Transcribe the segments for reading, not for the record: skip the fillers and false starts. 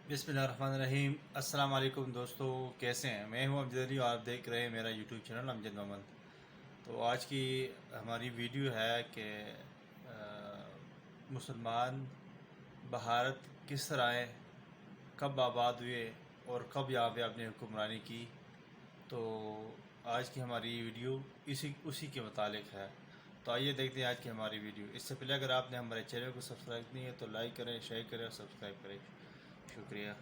बिस्मिल्लाहिर्रहमानिर्रहीम। अस्सलाम वालेकुम दोस्तों, कैसे हैं? मैं हूं अमजद अली और आप देख रहे हैं मेरा यूट्यूब चैनल अमजद मोहम्मद। तो आज की हमारी वीडियो है कि मुसलमान भारत किस तरह आए, कब आबाद हुए और कब यहाँ पे अपनी हुक्मरानी की। तो आज की हमारी वीडियो उसी के मुतालिक है। तो आइए देखते हैं आज की हमारी वीडियो। इससे पहले अगर आपने हमारे चैनल को सब्सक्राइब नहीं है तो लाइक करें, शेयर करें और सब्सक्राइब करें। शुक्रिया।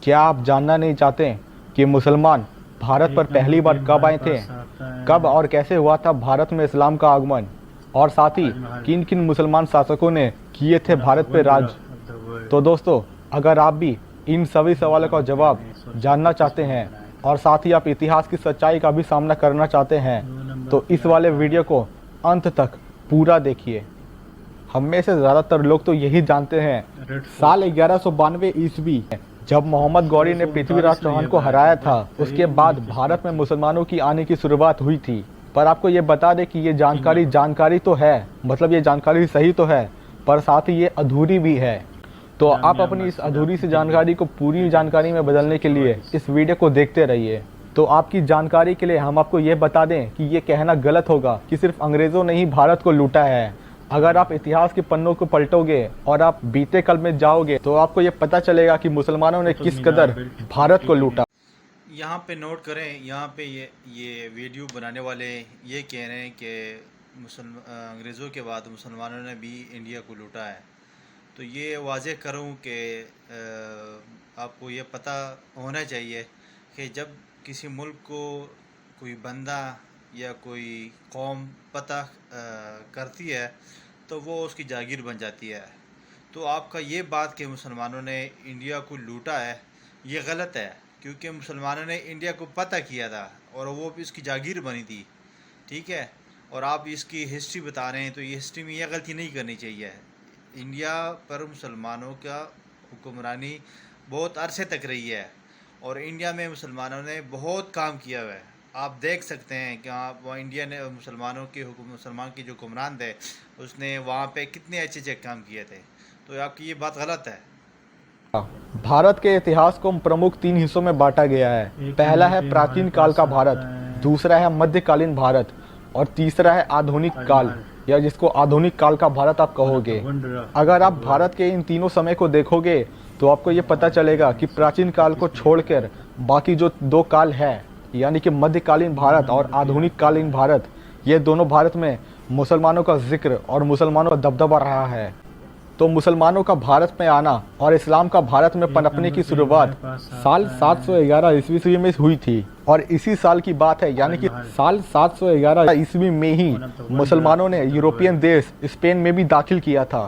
क्या आप जानना नहीं चाहते कि मुसलमान भारत पर पहली बार कब आए थे, कब और कैसे हुआ था भारत में इस्लाम का आगमन, और साथ ही किन किन मुसलमान शासकों ने किए थे भारत पर राज। तो दोस्तों, अगर आप भी इन सभी सवालों का जवाब जानना चाहते हैं और साथ ही आप इतिहास की सच्चाई का भी सामना करना चाहते हैं तो इस वाले वीडियो को अंत तक पूरा देखिए। हम में से ज़्यादातर लोग तो यही जानते हैं साल 1192 ईस्वी जब मोहम्मद गौरी ने पृथ्वीराज चौहान को हराया था, उसके बाद भारत में मुसलमानों की आने की शुरुआत हुई थी। पर आपको ये बता दें कि ये जानकारी तो है, मतलब ये जानकारी सही तो है, पर साथ ही ये अधूरी भी है। तो आप अपनी इस अधूरी सी जानकारी को पूरी जानकारी में बदलने के लिए इस वीडियो को देखते रहिए। तो आपकी जानकारी के लिए हम आपको ये बता दें कि ये कहना गलत होगा कि सिर्फ अंग्रेज़ों ने ही भारत को लूटा है। अगर आप इतिहास के पन्नों को पलटोगे और आप बीते कल में जाओगे तो आपको ये पता चलेगा कि मुसलमानों ने किस कदर भारत को लूटा। यहाँ पे नोट करें, यहाँ पे ये वीडियो बनाने वाले ये कह रहे हैं कि अंग्रेज़ों के बाद मुसलमानों ने भी इंडिया को लूटा है। तो ये वाज़े करूँ कि आपको ये पता होना चाहिए कि जब किसी मुल्क को कोई बंदा या कोई कौम पता करती है तो वो उसकी जागीर बन जाती है। तो आपका ये बात कि मुसलमानों ने इंडिया को लूटा है, ये गलत है, क्योंकि मुसलमानों ने इंडिया को पता किया था और वो इसकी जागीर बनी थी। ठीक है, और आप इसकी हिस्ट्री बता रहे हैं तो ये हिस्ट्री में यह गलती नहीं करनी चाहिए। इंडिया पर मुसलमानों का हुक्मरानी बहुत अरसे तक रही है और इंडिया में मुसलमानों ने बहुत काम किया हुआ है। आप देख सकते हैं कि आप वहाँ इंडिया ने मुसलमान की जो हुक्मरान थे उसने वहाँ पे कितने अच्छे अच्छे काम किए थे। तो आपकी ये बात गलत है। भारत के इतिहास को प्रमुख 3 हिस्सों में बांटा गया है। पहला है प्राचीन काल का भारत, दूसरा है मध्यकालीन भारत और तीसरा है आधुनिक काल, या जिसको आधुनिक काल का भारत आप कहोगे। अगर आप भारत के इन तीनों समय को देखोगे तो आपको ये पता चलेगा कि प्राचीन काल को छोड़कर बाकी जो 2 काल है, यानी कि मध्यकालीन भारत और आधुनिक कालीन भारत, ये दोनों भारत में मुसलमानों का जिक्र और मुसलमानों का दबदबा रहा है। तो मुसलमानों का भारत में आना और इस्लाम का भारत में पनपने की शुरुआत साल 711 ईस्वी में हुई थी और इसी साल की बात है, यानी कि साल 711 ईस्वी में ही मुसलमानों ने यूरोपियन देश स्पेन में भी दाखिल किया था।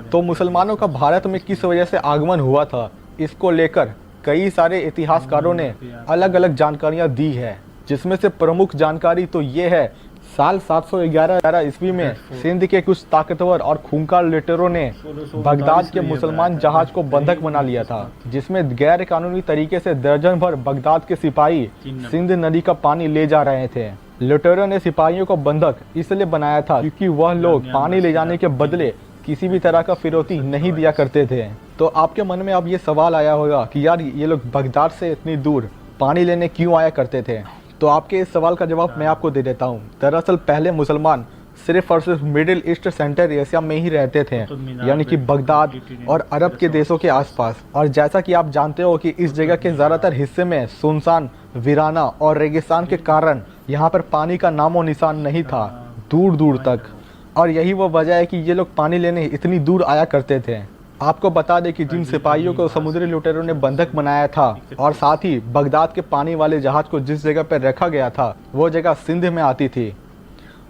तो मुसलमानों का भारत में किस वजह से आगमन हुआ था, इसको लेकर कई सारे इतिहासकारों ने अलग अलग जानकारियां दी है, जिसमें से प्रमुख जानकारी तो ये है साल 711 ईस्वी में सिंध के कुछ ताकतवर और खूंखार लुटेरों ने बगदाद के मुसलमान जहाज को बंधक बना लिया था, जिसमें गैर कानूनी तरीके से दर्जन भर बगदाद के सिपाही सिंध नदी का पानी ले जा रहे थे। लुटेरों ने सिपाहियों को बंधक इसलिए बनाया था क्योंकि वह लोग पानी ले जाने के बदले किसी भी तरह का फिरौती नहीं दिया करते थे। तो आपके मन में अब ये सवाल आया होगा कि यार ये लोग बगदाद से इतनी दूर पानी लेने क्यों आया करते थे। तो आपके इस सवाल का जवाब मैं आपको दे देता हूँ। दरअसल पहले मुसलमान सिर्फ और सिर्फ मिडिल ईस्ट सेंटर एशिया में ही रहते थे, यानी कि बगदाद और अरब के देशों के आसपास। और जैसा कि आप जानते हो कि इस जगह के ज़्यादातर हिस्से में सुनसान, वीराना और रेगिस्तान के कारण यहाँ पर पानी का नामो निशान नहीं था दूर दूर तक। और यही वो वजह है कि ये लोग पानी लेने इतनी दूर आया करते थे। आपको बता दें कि जिन सिपाहियों को समुद्री लुटेरों ने बंधक बनाया था और साथ ही बगदाद के पानी वाले जहाज को जिस जगह पर रखा गया था वो जगह सिंध में आती थी।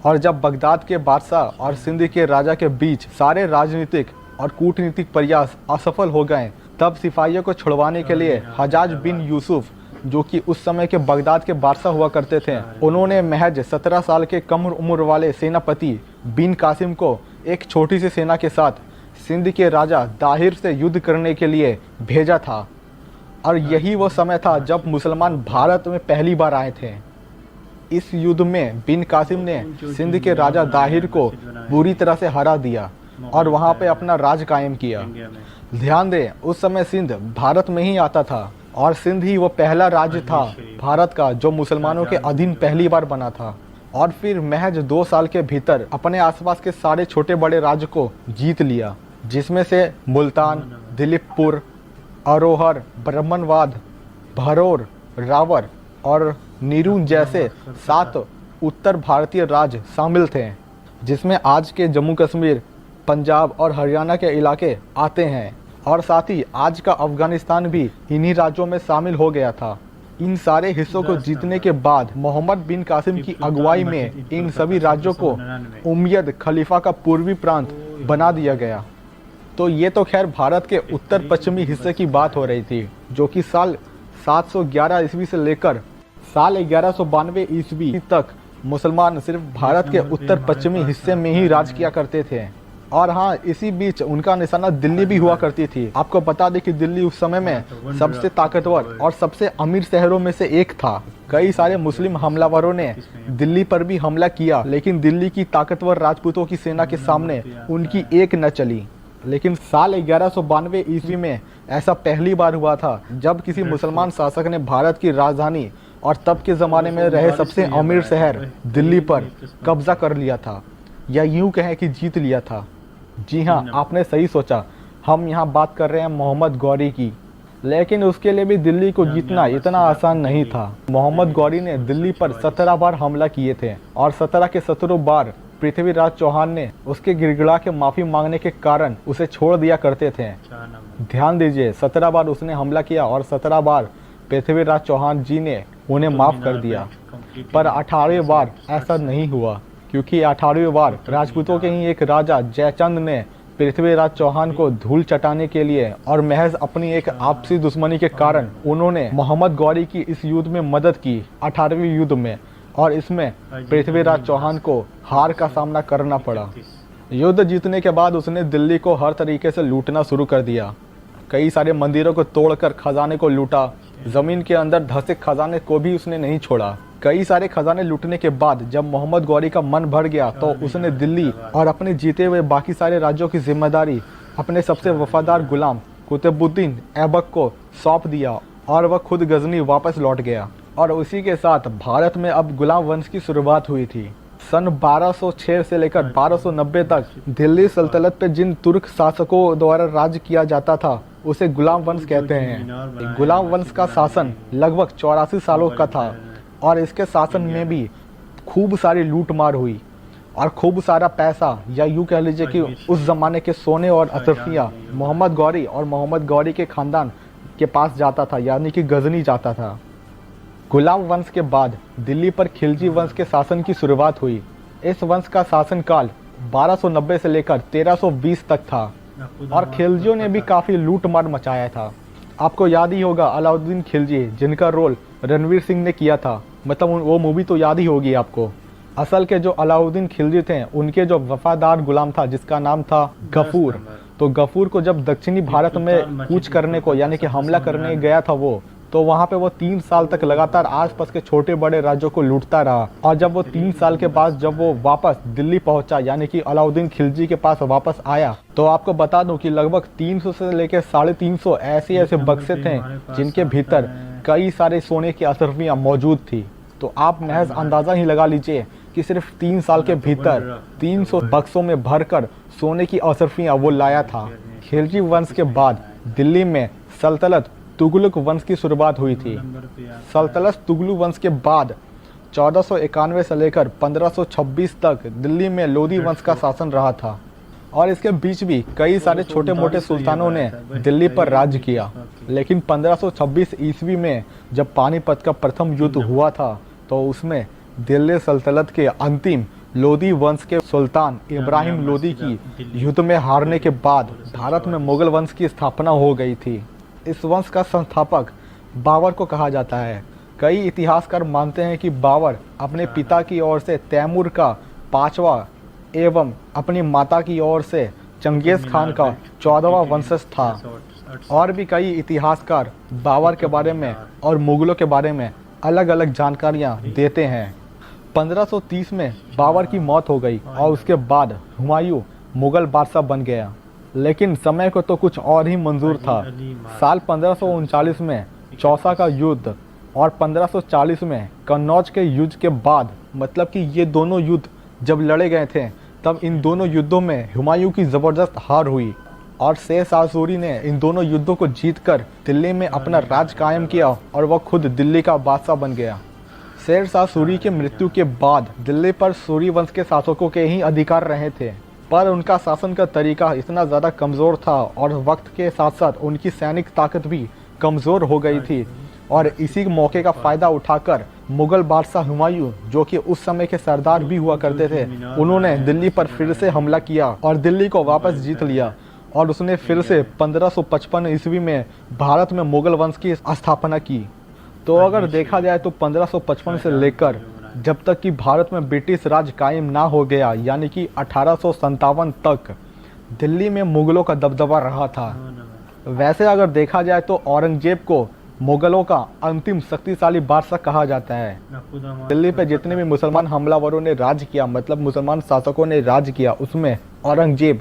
और जब बगदाद के बादशाह और सिंध के राजा के बीच सारे राजनीतिक और कूटनीतिक प्रयास असफल हो गए, तब सिपाहियों को छुड़वाने के लिए हजाज बिन यूसुफ, जो कि उस समय के बगदाद के बादशाह हुआ करते थे, उन्होंने महज 17 साल के कम उम्र वाले सेनापति बिन कासिम को एक छोटी सी सेना के साथ सिंध के राजा दाहिर से युद्ध करने के लिए भेजा था। और यही वो समय था जब मुसलमान भारत में पहली बार आए थे। इस युद्ध में बिन कासिम ने सिंध के राजा दाहिर को बुरी तरह से हरा दिया और वहाँ पे अपना राज कायम किया। इंडिया में। ध्यान दें, उस समय सिंध भारत में ही आता था और सिंध ही वो पहला राज्य था भारत का जो मुसलमानों के अधीन पहली बार बना था। और फिर महज 2 साल के भीतर अपने आसपास के सारे छोटे बड़े राज्य को जीत लिया, जिसमें से मुल्तान, दिलीपपुर, अरोहर, ब्रह्मनवाद, भरोर, रावर और नीरून जैसे 7 उत्तर भारतीय राज्य शामिल थे, जिसमें आज के जम्मू कश्मीर, पंजाब और हरियाणा के इलाके आते हैं। और साथ ही आज का अफगानिस्तान भी इन्हीं राज्यों में शामिल हो गया था। इन सारे हिस्सों को जीतने के बाद मोहम्मद बिन कासिम की अगुवाई में इन सभी राज्यों को उमय्यद खलीफा का पूर्वी प्रांत बना दिया गया। तो ये तो खैर भारत के उत्तर पश्चिमी हिस्से की बात हो रही थी, जो कि साल 711 ईस्वी से लेकर साल 1192 ईस्वी तक मुसलमान सिर्फ भारत के उत्तर पश्चिमी हिस्से में ही राज किया करते थे। और हाँ, इसी बीच उनका निशाना दिल्ली भी हुआ करती थी। आपको बता दें कि दिल्ली उस समय में सबसे ताकतवर और सबसे अमीर शहरों में से एक था। कई सारे मुस्लिम हमलावरों ने दिल्ली पर भी हमला किया, लेकिन दिल्ली की ताकतवर राजपूतों की सेना के सामने उनकी एक न चली। लेकिन साल 1192 ईस्वी में ऐसा पहली बार हुआ था जब किसी मुसलमान शासक ने भारत की राजधानी और तब के ज़माने में रहे सबसे अमीर शहर दिल्ली पर कब्जा कर लिया था, या यूं कहें कि जीत लिया था। जी हाँ, आपने सही सोचा, हम यहाँ बात कर रहे हैं मोहम्मद गौरी की। लेकिन उसके लिए भी दिल्ली को जीतना इतना आसान नहीं था। मोहम्मद गौरी ने दिल्ली पर 17 बार हमला किए थे और 17 के 17 बार पृथ्वीराज चौहान ने उसके गिड़गिड़ा के माफ़ी मांगने के कारण उसे छोड़ दिया करते थे। ध्यान दीजिए, 17 बार उसने हमला किया और 17 बार पृथ्वीराज चौहान जी ने उन्हें माफ़ कर दिया। पर 18वीं बार ऐसा नहीं हुआ, क्योंकि 18वीं बार राजपूतों के ही एक राजा जयचंद ने पृथ्वीराज चौहान को धूल चटाने के लिए और महज अपनी एक आपसी दुश्मनी के कारण उन्होंने मोहम्मद गौरी की इस युद्ध में मदद की, 18वीं युद्ध में, और इसमें पृथ्वीराज चौहान को हार का सामना करना पड़ा। युद्ध जीतने के बाद उसने दिल्ली को हर तरीके से लूटना शुरू कर दिया। कई सारे मंदिरों को तोड़कर खजाने को लूटा, जमीन के अंदर धंसे खजाने को भी उसने नहीं छोड़ा। कई सारे खजाने लूटने के बाद जब मोहम्मद गौरी का मन भर गया तो उसने दिल्ली और अपने जीते हुए बाकी सारे राज्यों की जिम्मेदारी अपने सबसे वफादार गुलाम कुतुबुद्दीन ऐबक को सौंप दिया और वह खुद गजनी वापस लौट गया। और उसी के साथ भारत में अब गुलाम वंश की शुरुआत हुई थी। सन 1206 से लेकर 1290 तक दिल्ली सल्तनत पे जिन तुर्क शासकों द्वारा राज्य किया जाता था उसे गुलाम वंश कहते हैं। गुलाम वंश का शासन लगभग 84 सालों का था और इसके शासन में भी खूब सारी लूटमार हुई और खूब सारा पैसा, या यूँ कह लीजिए कि उस ज़माने के सोने और अशरफियाँ मोहम्मद गौरी और मोहम्मद गौरी के ख़ानदान के पास जाता था, यानी कि गजनी जाता था। गुलाम वंश के बाद दिल्ली पर खिलजी वंश के शासन की शुरुआत हुई। इस वंश का शासनकाल 1290 से लेकर 1320 तक था और खिलजियों ने भी काफ़ी लूटमार मचाया था। आपको याद ही होगा अलाउद्दीन खिलजी, जिनका रोल रणवीर सिंह ने किया था, मतलब वो मूवी तो याद ही होगी आपको। असल के जो अलाउद्दीन खिलजी थे उनके जो वफादार गुलाम था जिसका नाम था गफूर, तो गफूर को जब दक्षिणी भारत में कूच करने को यानी कि हमला करने गया था वो, तो वहाँ पे वो 3 साल तक लगातार आसपास के छोटे बड़े राज्यों को लूटता रहा। और जब वो 3 साल के बाद जब वो वापस दिल्ली पहुंचा, यानी कि अलाउद्दीन खिलजी के पास वापस आया, तो आपको बता दूं कि लगभग 300 से लेकर 350 ऐसे बक्से थे जिनके भीतर कई सारे सोने की अशरफियाँ मौजूद थी। तो आप महज अंदाज़ा ही लगा लीजिए कि सिर्फ 3 साल के भीतर 300 बक्सों में भरकर सोने की अशरफियाँ वो लाया था। खिलजी वंश के बाद दिल्ली में सल्तनत तुगलक वंश की शुरुआत हुई थी। सल्तनत तुगलक वंश के बाद 1491 से लेकर 1526 तक दिल्ली में लोधी वंश का शासन रहा था और इसके बीच भी कई सारे छोटे मोटे सुल्तानों ने दिल्ली पर राज्य किया। लेकिन 1526 ईस्वी में जब पानीपत का प्रथम युद्ध हुआ था तो उसमें दिल्ली सल्तनत के अंतिम लोधी वंश के सुल्तान इब्राहिम लोधी की युद्ध में हारने के बाद भारत में मुगल वंश की स्थापना हो गई थी। इस वंश का संस्थापक बाबर को कहा जाता है। कई इतिहासकार मानते हैं कि बाबर अपने पिता की ओर से तैमूर का 5वां एवं अपनी माता की ओर से चंगेज़ खान का 14वां वंशज था। और भी कई इतिहासकार बाबर के बारे में और मुगलों के बारे में अलग अलग जानकारियां देते हैं। 1530 में बाबर की मौत हो गई और उसके बाद हुमायूं मुगल बादशाह बन गया। लेकिन समय को तो कुछ और ही मंजूर था। साल 1539 में चौसा का युद्ध और 1540 में कन्नौज के युद्ध के बाद, मतलब कि ये दोनों युद्ध जब लड़े गए थे, तब इन दोनों युद्धों में हुमायूं की ज़बरदस्त हार हुई और शेर शाह सूरी ने इन दोनों युद्धों को जीतकर दिल्ली में अपना राज कायम किया और वह खुद दिल्ली का बादशाह बन गया। शेर शाह सूरी की मृत्यु के बाद दिल्ली पर सूरी वंश के शासकों के ही अधिकार रहे थे, पर उनका शासन का तरीका इतना ज़्यादा कमज़ोर था और वक्त के साथ साथ उनकी सैनिक ताकत भी कमज़ोर हो गई थी। और इसी मौके का फ़ायदा उठाकर मुगल बादशाह हुमायूं, जो कि उस समय के सरदार भी हुआ करते थे, उन्होंने दिल्ली पर फिर से हमला किया और दिल्ली को वापस जीत लिया। और उसने फिर से 1555 ईस्वी में भारत में मुगल वंश की स्थापना की। तो अगर देखा जाए तो 1555 से लेकर जब तक कि भारत में ब्रिटिश राज कायम ना हो गया, यानी कि 1857 तक दिल्ली में मुगलों का दबदबा रहा था। वैसे अगर देखा जाए तो औरंगजेब को मुगलों का अंतिम शक्तिशाली बादशाह कहा जाता है। दिल्ली पे जितने भी मुसलमान हमलावरों ने राज किया, मतलब मुसलमान शासकों ने राज किया, उसमें औरंगजेब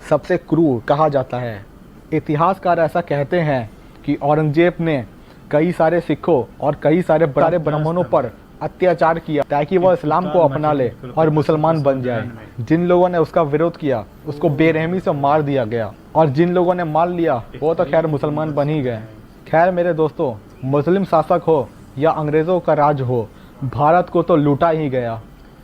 सबसे क्रूर कहा जाता है। इतिहासकार ऐसा कहते हैं कि औरंगजेब ने कई सारे सिखों और कई सारे बड़े ब्राह्मणों पर अत्याचार किया ताकि वह इस्लाम को अपना ले और मुसलमान बन जाए। जिन लोगों ने उसका विरोध किया उसको बेरहमी से मार दिया गया और जिन लोगों ने मान लिया वो तो खैर मुसलमान बन ही गए। खैर मेरे दोस्तों, मुस्लिम शासक हो या अंग्रेज़ों का राज हो, भारत को तो लूटा ही गया।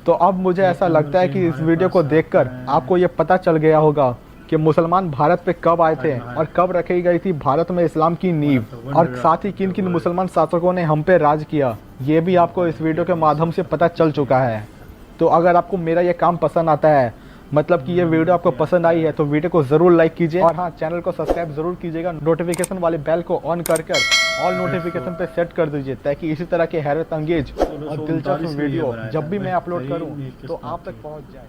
तो अब मुझे ऐसा लगता है कि इस वीडियो को देखकर आपको ये पता चल गया होगा कि मुसलमान भारत पे कब आए थे और कब रखी गई थी भारत में इस्लाम की नींव, और साथ ही किन किन मुसलमान शासकों ने हम पे राज किया, ये भी आपको इस वीडियो के माध्यम से पता चल चुका है। तो अगर आपको मेरा ये काम पसंद आता है, मतलब कि ये वीडियो आपको पसंद आई है, तो वीडियो को ज़रूर लाइक कीजिए और हाँ, चैनल को सब्सक्राइब ज़रूर कीजिएगा। नोटिफिकेशन वाले बेल को ऑन कर ऑल नोटिफिकेशन पे सेट कर दीजिए ताकि इसी तरह के हैरत अंगेज और दिलचस्प वीडियो जब भी मैं अपलोड करूँ तो आप तक पहुँच जाए।